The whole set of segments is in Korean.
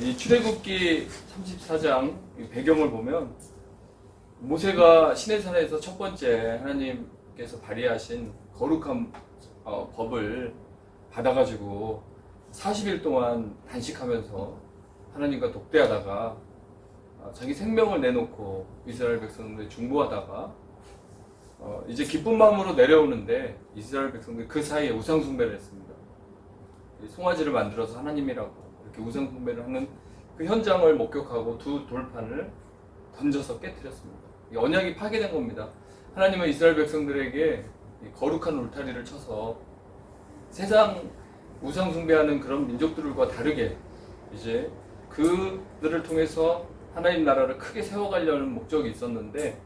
이 출애굽기 34장 배경을 보면 모세가 시내산에서 첫 번째 하나님께서 발의하신 거룩한 법을 받아가지고 40일 동안 단식하면서 하나님과 독대하다가 자기 생명을 내놓고 이스라엘 백성들에 중보하다가 이제 기쁜 마음으로 내려오는데 이스라엘 백성들이 그 사이에 우상 숭배를 했습니다. 송아지를 만들어서 하나님이라고 이렇게 우상 숭배를 하는 그 현장을 목격하고 두 돌판을 던져서 깨뜨렸습니다. 언약이 파괴된 겁니다. 하나님은 이스라엘 백성들에게 거룩한 울타리를 쳐서 세상 우상 숭배하는 그런 민족들과 다르게 이제 그들을 통해서 하나님 나라를 크게 세워가려는 목적이 있었는데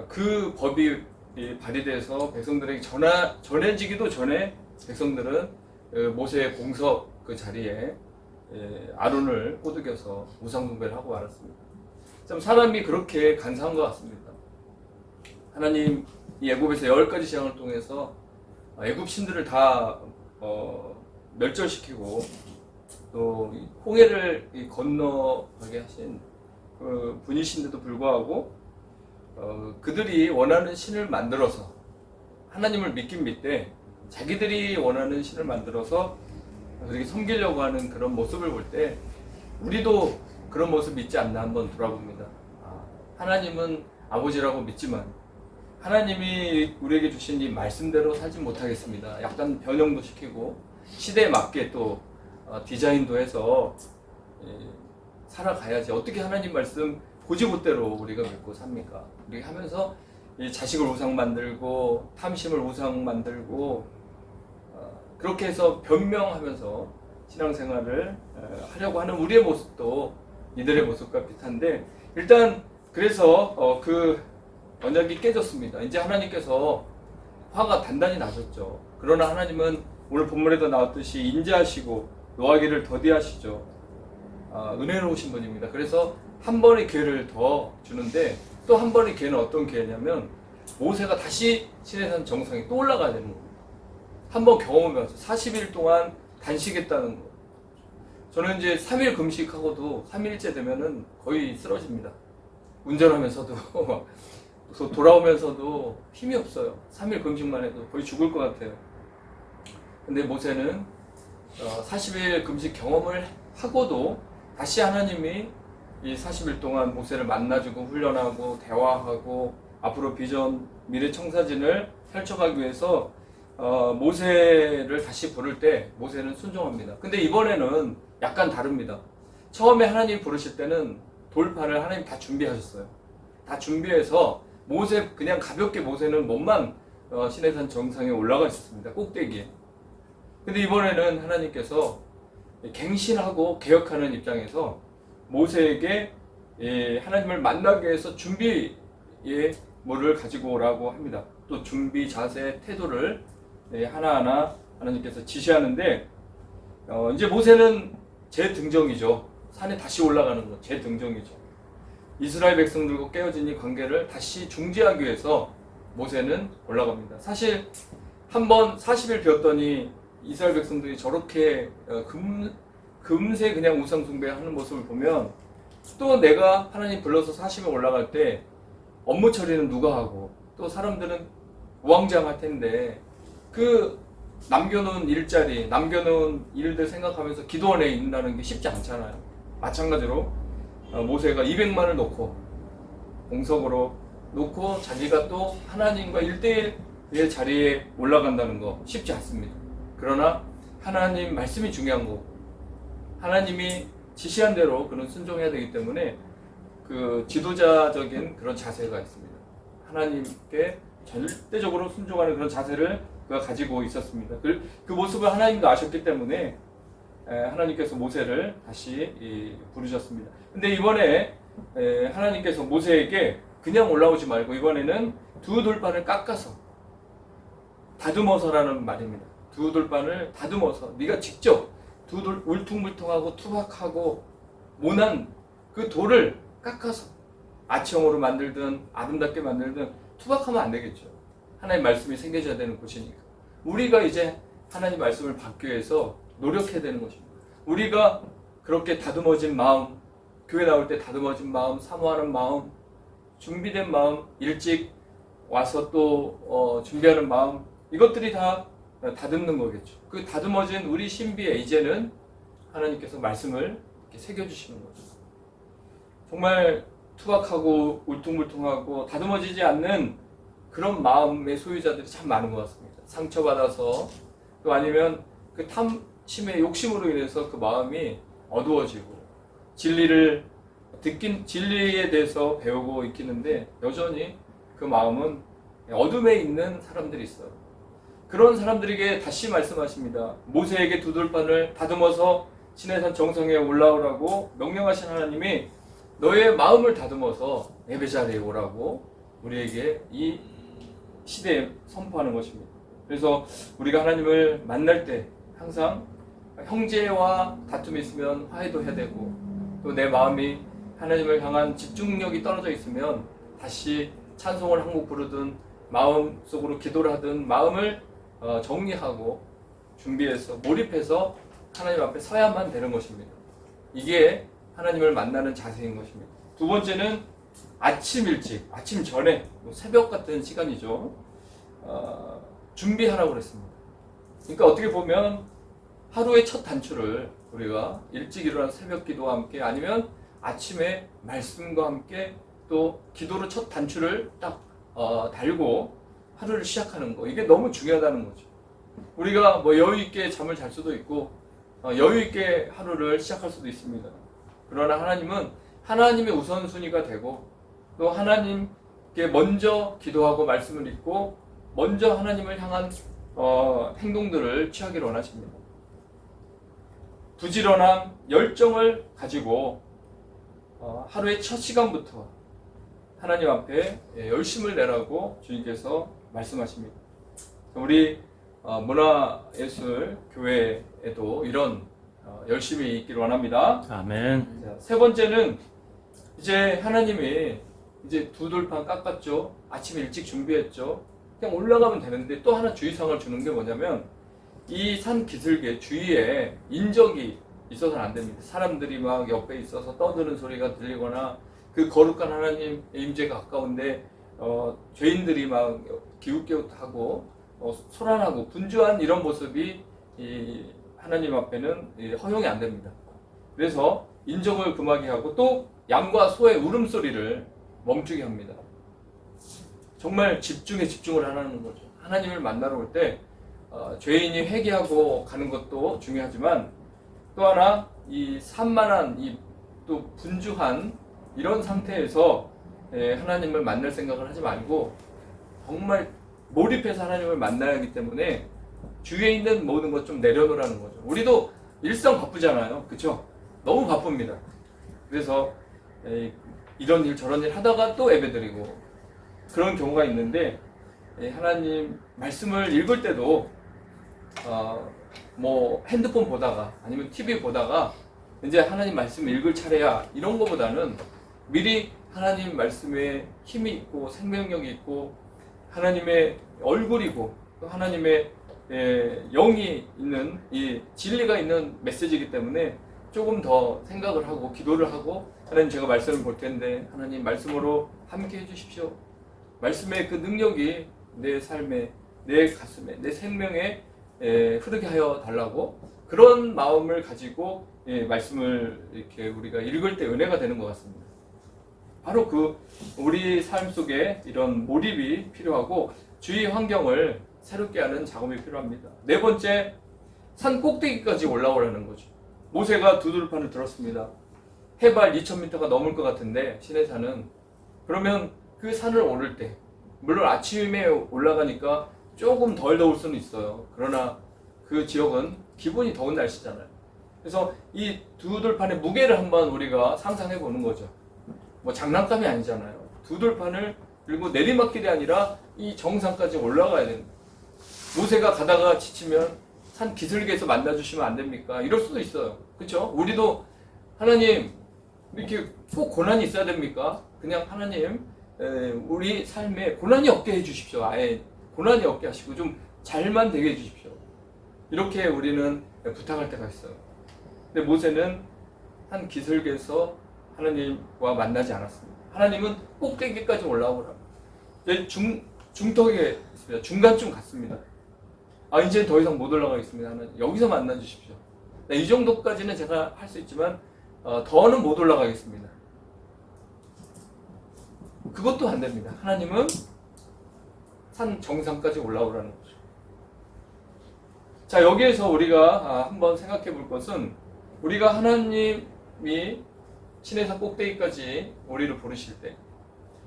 그 법이 발의돼서 백성들에게 전해지기도 전에 백성들은 모세의 공석 그 자리에 아론을 꼬드겨서 우상 숭배를 하고 말았습니다. 참 사람이 그렇게 간사한 것 같습니다. 하나님 이 애굽에서 10가지 재앙을 통해서 애굽 신들을 다 멸절시키고 또 홍해를 건너가게 하신 그 분이신데도 불구하고 그들이 원하는 신을 만들어서 하나님을 믿긴 믿되 자기들이 원하는 신을 만들어서 그렇게 섬기려고 하는 그런 모습을 볼 때 우리도 그런 모습 믿지 않나 한번 돌아봅니다. 하나님은 아버지라고 믿지만 하나님이 우리에게 주신 이 말씀대로 살지 못하겠습니다. 약간 변형도 시키고 시대에 맞게 또 디자인도 해서 살아가야지. 어떻게 하나님 말씀 고지고대로 우리가 믿고 삽니까? 우리가 하면서 이 자식을 우상 만들고 탐심을 우상 만들고 그렇게 해서 변명하면서 신앙생활을 하려고 하는 우리의 모습도 이들의 모습과 비슷한데 일단 그래서 그 언약이 깨졌습니다. 이제 하나님께서 화가 단단히 나셨죠. 그러나 하나님은 오늘 본문에도 나왔듯이 인자하시고 노하기를 더디하시죠. 은혜로우신 분입니다. 그래서 한 번의 기회를 더 주는데 또 한 번의 기회는 어떤 기회냐면 모세가 다시 시내산 정상에 또 올라가야 되는 겁니다. 한 번 경험하면서 40일 동안 단식했다는 거. 저는 이제 3일 금식하고도 3일째 되면은 거의 쓰러집니다. 운전하면서도 돌아오면서도 힘이 없어요. 3일 금식만 해도 거의 죽을 것 같아요. 근데 모세는 40일 금식 경험을 하고도 다시 하나님이 이 40일 동안 모세를 만나주고 훈련하고 대화하고 앞으로 비전 미래 청사진을 펼쳐가기 위해서 모세를 다시 부를 때 모세는 순종합니다. 근데 이번에는 약간 다릅니다. 처음에 하나님 부르실 때는 돌판을 하나님 다 준비하셨어요. 다 준비해서 모세 그냥 가볍게 모세는 몸만 시내산 정상에 올라가 있었습니다. 꼭대기에. 근데 이번에는 하나님께서 갱신하고 개혁하는 입장에서 모세에게 하나님을 만나기 위해서 준비의 뭐를 가지고 오라고 합니다. 또 준비 자세 태도를 하나하나 하나님께서 지시하는데 이제 모세는 제 등정이죠. 산에 다시 올라가는 것 제 등정이죠. 이스라엘 백성들과 깨어진 이 관계를 다시 중지하기 위해서 모세는 올라갑니다. 사실 한번 40일 배웠더니 이스라엘 백성들이 저렇게 금세 그냥 우상 숭배하는 모습을 보면 또 내가 하나님 불러서 40일 올라갈 때 업무 처리는 누가 하고 또 사람들은 우왕좌왕할 텐데 그 남겨놓은 일자리, 남겨놓은 일들 생각하면서 기도원에 있는다는 게 쉽지 않잖아요. 마찬가지로 모세가 200만을 놓고 공석으로 놓고 자기가 또 하나님과 1대1의 자리에 올라간다는 거 쉽지 않습니다. 그러나 하나님 말씀이 중요한 거고 하나님이 지시한 대로 그는 순종해야 되기 때문에 그 지도자적인 그런 자세가 있습니다. 하나님께 절대적으로 순종하는 그런 자세를 그가 가지고 있었습니다. 그 모습을 하나님도 아셨기 때문에 하나님께서 모세를 다시 부르셨습니다. 근데 이번에 하나님께서 모세에게 그냥 올라오지 말고 이번에는 두 돌판을 깎아서 다듬어서라는 말입니다. 두 돌판을 다듬어서 네가 직접 두 돌 울퉁불퉁하고 투박하고 모난 그 돌을 깎아서 아치형으로 만들든 아름답게 만들든 투박하면 안 되겠죠. 하나님 말씀이 생겨져야 되는 곳이니까. 우리가 이제 하나님 말씀을 받기 위해서 노력해야 되는 것입니다. 우리가 그렇게 다듬어진 마음, 교회 나올 때 다듬어진 마음, 사모하는 마음, 준비된 마음, 일찍 와서 또 준비하는 마음, 이것들이 다 다듬는 거겠죠. 그 다듬어진 우리 신비에 이제는 하나님께서 말씀을 이렇게 새겨주시는 거죠. 정말 투박하고 울퉁불퉁하고 다듬어지지 않는 그런 마음의 소유자들이 참 많은 것 같습니다. 상처받아서 또 아니면 그 탐심의 욕심으로 인해서 그 마음이 어두워지고 진리에 대해서 배우고 익히는데 여전히 그 마음은 어둠에 있는 사람들이 있어요. 그런 사람들에게 다시 말씀하십니다. 모세에게 두 돌판을 다듬어서 시내산 정상에 올라오라고 명령하신 하나님이 너의 마음을 다듬어서 예배 자리에 오라고 우리에게 이 시대에 선포하는 것입니다. 그래서 우리가 하나님을 만날 때 항상 형제와 다툼이 있으면 화해도 해야 되고, 또 내 마음이 하나님을 향한 집중력이 떨어져 있으면 다시 찬송을 한 곡 부르든 마음속으로 기도를 하든 마음을 정리하고 준비해서 몰입해서 하나님 앞에 서야만 되는 것입니다. 이게 하나님을 만나는 자세인 것입니다. 두 번째는 아침 일찍, 아침 전에 새벽 같은 시간이죠. 준비하라고 그랬습니다. 그러니까 어떻게 보면 하루의 첫 단추를 우리가 일찍 일어난 새벽 기도와 함께 아니면 아침에 말씀과 함께 또 기도로 첫 단추를 딱 달고 하루를 시작하는 거, 이게 너무 중요하다는 거죠. 우리가 뭐 여유 있게 잠을 잘 수도 있고 여유 있게 하루를 시작할 수도 있습니다. 그러나 하나님은 하나님의 우선순위가 되고 또 하나님께 먼저 기도하고 말씀을 읽고 먼저 하나님을 향한 행동들을 취하기를 원하십니다. 부지런함, 열정을 가지고 하루의 첫 시간부터 하나님 앞에 열심을 내라고 주님께서 말씀하십니다. 우리 문화예술교회에도 이런 열심이 있기를 원합니다. 아멘. 자, 세 번째는 이제 하나님이 이제 두 돌판 깎았죠. 아침에 일찍 준비했죠. 그냥 올라가면 되는데 또 하나 주의사항을 주는 게 뭐냐면 이 산 기슭에 주위에 인적이 있어서는 안 됩니다. 사람들이 막 옆에 있어서 떠드는 소리가 들리거나 그 거룩한 하나님의 임재가 가까운데 죄인들이 막 기웃기웃하고 소란하고 분주한 이런 모습이 이 하나님 앞에는 허용이 안 됩니다. 그래서 인적을 금하게 하고 또 양과 소의 울음소리를 멈추게 합니다. 정말 집중에 집중을 하라는 거죠. 하나님을 만나러 올 때 죄인이 회개하고 가는 것도 중요하지만 또 하나 이 산만한 이 또 분주한 이런 상태에서 하나님을 만날 생각을 하지 말고 정말 몰입해서 하나님을 만나야 하기 때문에 주위에 있는 모든 것 좀 내려놓으라는 거죠. 우리도 일상 바쁘잖아요. 그렇죠? 너무 바쁩니다. 그래서 이런 일 저런 일 하다가 또 예배드리고 그런 경우가 있는데 하나님 말씀을 읽을 때도 뭐 핸드폰 보다가 아니면 TV 보다가 이제 하나님 말씀 읽을 차례야 이런 거보다는 미리 하나님 말씀에 힘이 있고 생명력이 있고 하나님의 얼굴이고 또 하나님의 영이 있는 이 진리가 있는 메시지이기 때문에 조금 더 생각을 하고 기도를 하고 하나님 제가 말씀을 볼 텐데 하나님 말씀으로 함께 해주십시오. 말씀의 그 능력이 내 삶에 내 가슴에 내 생명에 흐르게 하여 달라고 그런 마음을 가지고 말씀을 이렇게 우리가 읽을 때 은혜가 되는 것 같습니다. 바로 그 우리 삶 속에 이런 몰입이 필요하고 주위 환경을 새롭게 하는 작업이 필요합니다. 네 번째, 산 꼭대기까지 올라오라는 거죠. 모세가 두 돌판을 들었습니다. 해발 2000m가 넘을 것 같은데 시내산은 그러면 그 산을 오를 때 물론 아침에 올라가니까 조금 덜 더울 수는 있어요. 그러나 그 지역은 기분이 더운 날씨잖아요. 그래서 이 두 돌판의 무게를 한번 우리가 상상해 보는 거죠. 뭐 장난감이 아니잖아요. 두 돌판을 들고 내리막길이 아니라 이 정상까지 올라가야 됩니다. 모세가 가다가 지치면 산 기슭에서 만나주시면 안 됩니까? 이럴 수도 있어요. 그렇죠? 우리도 하나님 이렇게 꼭 고난이 있어야 됩니까? 그냥 하나님 우리 삶에 고난이 없게 해주십시오. 아예 고난이 없게 하시고 좀 잘만 되게 해주십시오. 이렇게 우리는 부탁할 때가 있어요. 근데 모세는 산 기슭에서 하나님과 만나지 않았습니다. 하나님은 꼭대기까지 올라오라. 중턱에 있습니다. 중간쯤 갔습니다. 이제 더 이상 못 올라가겠습니다. 하나님 여기서 만나 주십시오. 이 정도까지는 제가 할 수 있지만 더는 못 올라가겠습니다. 그것도 안 됩니다. 하나님은 산 정상까지 올라오라는 거죠. 자, 여기에서 우리가 한번 생각해 볼 것은, 우리가 하나님이 시내산 꼭대기까지 우리를 부르실 때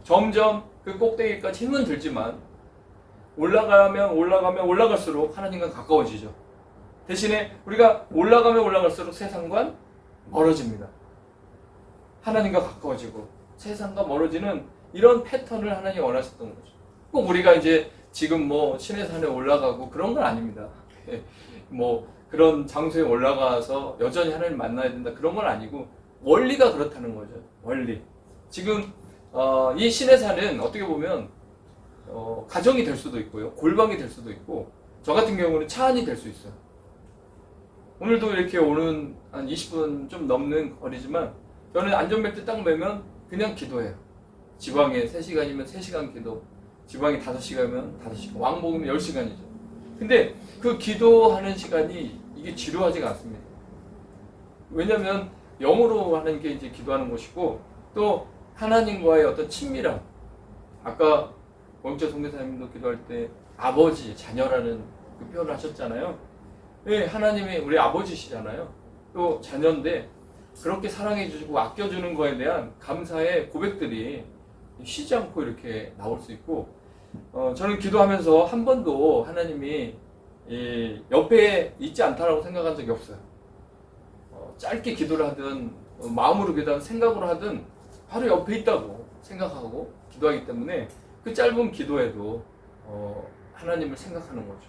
점점 그 꼭대기까지 힘은 들지만 올라가면 올라갈수록 하나님과 가까워지죠. 대신에 우리가 올라가면 올라갈수록 세상과 멀어집니다. 하나님과 가까워지고 세상과 멀어지는 이런 패턴을 하나님이 원하셨던 거죠. 꼭 우리가 이제 지금 뭐 시내산에 올라가고 그런 건 아닙니다. 뭐 그런 장소에 올라가서 여전히 하나님 만나야 된다 그런 건 아니고, 원리가 그렇다는 거죠. 원리. 지금 이 시내산은 어떻게 보면 가정이 될 수도 있고요, 골방이 될 수도 있고, 저 같은 경우는 차 안이 될 수 있어요. 오늘도 이렇게 오는 한 20분 좀 넘는 거리지만 저는 안전벨트 딱 매면 그냥 기도해요. 지방에 3시간이면 3시간 기도, 지방에 5시간이면 5시간, 왕복이면 10시간이죠. 근데 그 기도하는 시간이 이게 지루하지가 않습니다. 왜냐면 영으로 하는 게 이제 기도하는 것이고, 또 하나님과의 어떤 친밀함, 아까 원재 선교사님도 기도할 때 아버지, 자녀라는 그 표현을 하셨잖아요. 네, 하나님이 우리 아버지시잖아요. 또 자녀인데 그렇게 사랑해 주시고 아껴주는 거에 대한 감사의 고백들이 쉬지 않고 이렇게 나올 수 있고, 저는 기도하면서 한 번도 하나님이 옆에 있지 않다라고 생각한 적이 없어요. 짧게 기도를 하든 마음으로 기도하든 생각으로 하든 바로 옆에 있다고 생각하고 기도하기 때문에 그 짧은 기도에도 하나님을 생각하는 거죠.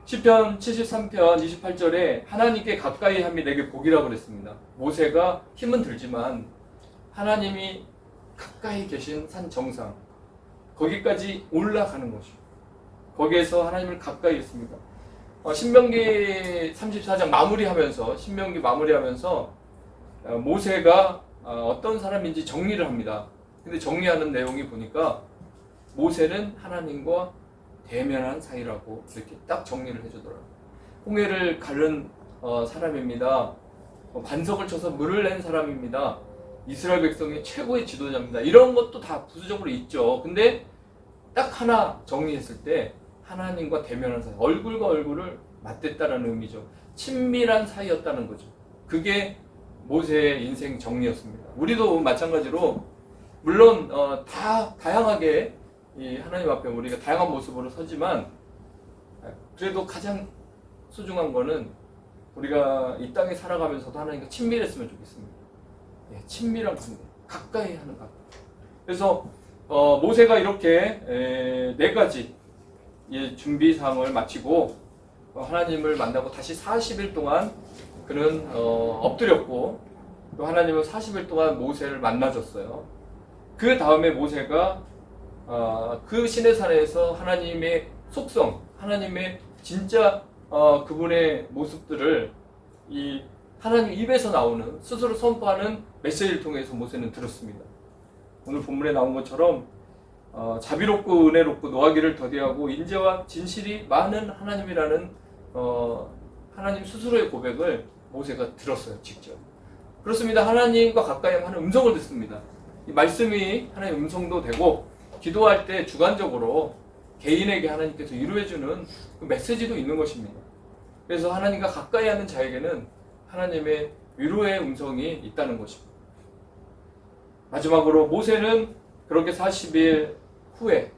시편 73편 28절에 하나님께 가까이 함이 내게 복이라고 그랬습니다. 모세가 힘은 들지만 하나님이 가까이 계신 산 정상, 거기까지 올라가는 것이죠. 거기에서 하나님을 가까이 했습니다. 신명기 34장 마무리하면서 모세가 어떤 사람인지 정리를 합니다. 근데 정리하는 내용이 보니까 모세는 하나님과 대면한 사이라고 이렇게 딱 정리를 해주더라고요. 홍해를 가른 사람입니다. 반석을 쳐서 물을 낸 사람입니다. 이스라엘 백성의 최고의 지도자입니다. 이런 것도 다 부수적으로 있죠. 근데 딱 하나 정리했을 때 하나님과 대면한 사이, 얼굴과 얼굴을 맞댔다라는 의미죠. 친밀한 사이였다는 거죠. 그게 모세의 인생 정리였습니다. 우리도 마찬가지로 물론 다양하게 이 하나님 앞에 우리가 다양한 모습으로 서지만, 그래도 가장 소중한 거는 우리가 이 땅에 살아가면서도 하나님과 친밀했으면 좋겠습니다. 친밀한 관계, 가까이 하는 관계. 그래서 모세가 이렇게 4가지 준비 사항을 마치고 하나님을 만나고 다시 40일 동안 그는 엎드렸고, 또 하나님은 40일 동안 모세를 만나줬어요. 그 다음에 모세가 그 시내산에서 하나님의 속성, 하나님의 진짜 그분의 모습들을 이 하나님 입에서 나오는, 스스로 선포하는 메시지를 통해서 모세는 들었습니다. 오늘 본문에 나온 것처럼 자비롭고 은혜롭고 노하기를 더디하고 인재와 진실이 많은 하나님이라는 하나님 스스로의 고백을 모세가 들었어요. 직접. 그렇습니다. 하나님과 가까이 하는 음성을 듣습니다. 이 말씀이 하나님의 음성도 되고, 기도할 때 주관적으로 개인에게 하나님께서 위로해주는 그 메시지도 있는 것입니다. 그래서 하나님과 가까이 하는 자에게는 하나님의 위로의 음성이 있다는 것입니다. 마지막으로 모세는 그렇게 40일 후에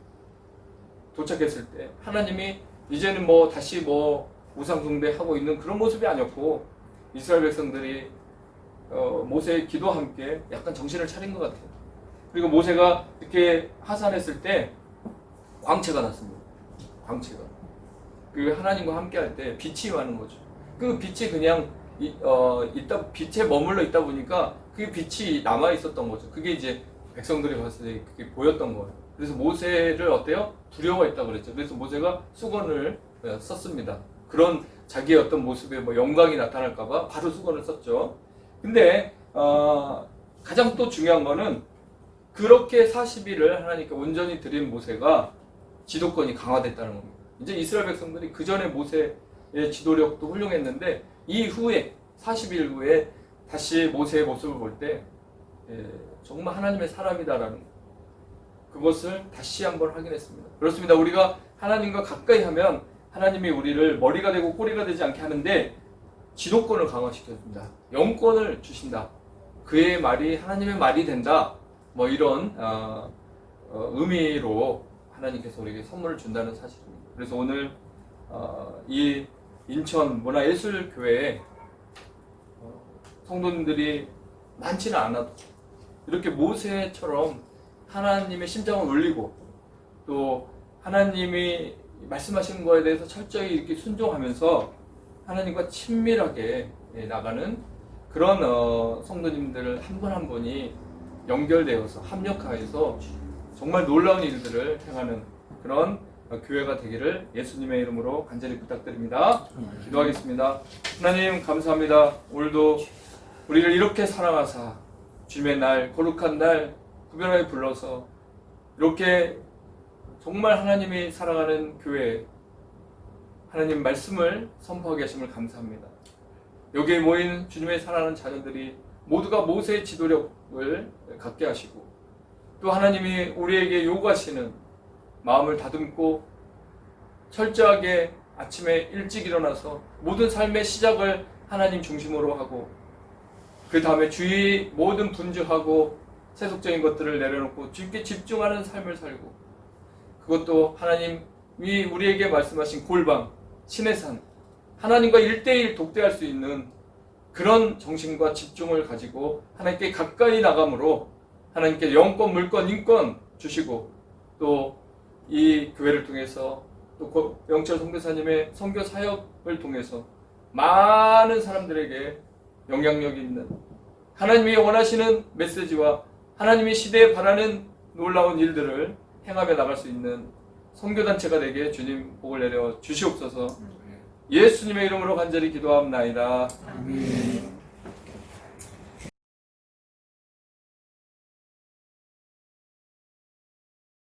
도착했을 때 하나님이 이제는 다시 우상 숭배하고 있는 그런 모습이 아니었고, 이스라엘 백성들이 모세의 기도와 함께 약간 정신을 차린 것 같아요. 그리고 모세가 이렇게 하산했을 때 광채가 났습니다. 광채가. 그 하나님과 함께 할 때 빛이 나는 거죠. 그 빛이 그냥 빛에 머물러 있다 보니까 그 빛이 남아 있었던 거죠. 그게 이제 백성들이 봤을 때 그게 보였던 거예요. 그래서 모세를 어때요? 두려워했다고 그랬죠. 그래서 모세가 수건을 썼습니다. 그런 자기의 어떤 모습에 영광이 나타날까봐 바로 수건을 썼죠. 근데 가장 또 중요한 거는 그렇게 40일을 하나님께 온전히 드린 모세가 지도권이 강화됐다는 겁니다. 이제 이스라엘 백성들이 그 전에 모세의 지도력도 훌륭했는데 이후에 40일 후에 다시 모세의 모습을 볼 때 정말 하나님의 사람이다라는 그것을 다시 한번 확인했습니다. 그렇습니다. 우리가 하나님과 가까이 하면 하나님이 우리를 머리가 되고 꼬리가 되지 않게 하는데 지도권을 강화시켜줍니다. 영권을 주신다. 그의 말이 하나님의 말이 된다. 뭐 이런 의미로 하나님께서 우리에게 선물을 준다는 사실입니다. 그래서 오늘 이 인천 문화예술교회에 성도님들이 많지는 않아도 이렇게 모세처럼 하나님의 심장을 울리고 또 하나님이 말씀하신 거에 대해서 철저히 이렇게 순종하면서 하나님과 친밀하게 나가는 그런 성도님들 한 분 한 분이 연결되어서 합력하여서 정말 놀라운 일들을 행하는 그런 교회가 되기를 예수님의 이름으로 간절히 부탁드립니다. 기도하겠습니다. 하나님 감사합니다. 오늘도 우리를 이렇게 사랑하사 주님의 날, 거룩한 날 구별하게 불러서 이렇게 정말 하나님이 사랑하는 교회 하나님 말씀을 선포하게 하심을 감사합니다. 여기에 모인 주님의 사랑하는 자녀들이 모두가 모세의 지도력을 갖게 하시고 또 하나님이 우리에게 요구하시는 마음을 다듬고 철저하게 아침에 일찍 일어나서 모든 삶의 시작을 하나님 중심으로 하고 그 다음에 주위 모든 분주하고 세속적인 것들을 내려놓고 주님께 집중하는 삶을 살고 그것도 하나님이 우리에게 말씀하신 골방, 신의 산 하나님과 1대1 독대할 수 있는 그런 정신과 집중을 가지고 하나님께 가까이 나감으로 하나님께 영권, 물권, 인권 주시고 또 이 교회를 통해서 또 영철 선교사님의 선교 사역을 통해서 많은 사람들에게 영향력 있는 하나님이 원하시는 메시지와 하나님이 시대에 바라는 놀라운 일들을 행하며 나갈 수 있는 선교단체가 되게 주님 복을 내려 주시옵소서. 예수님의 이름으로 간절히 기도합나이다. 아멘.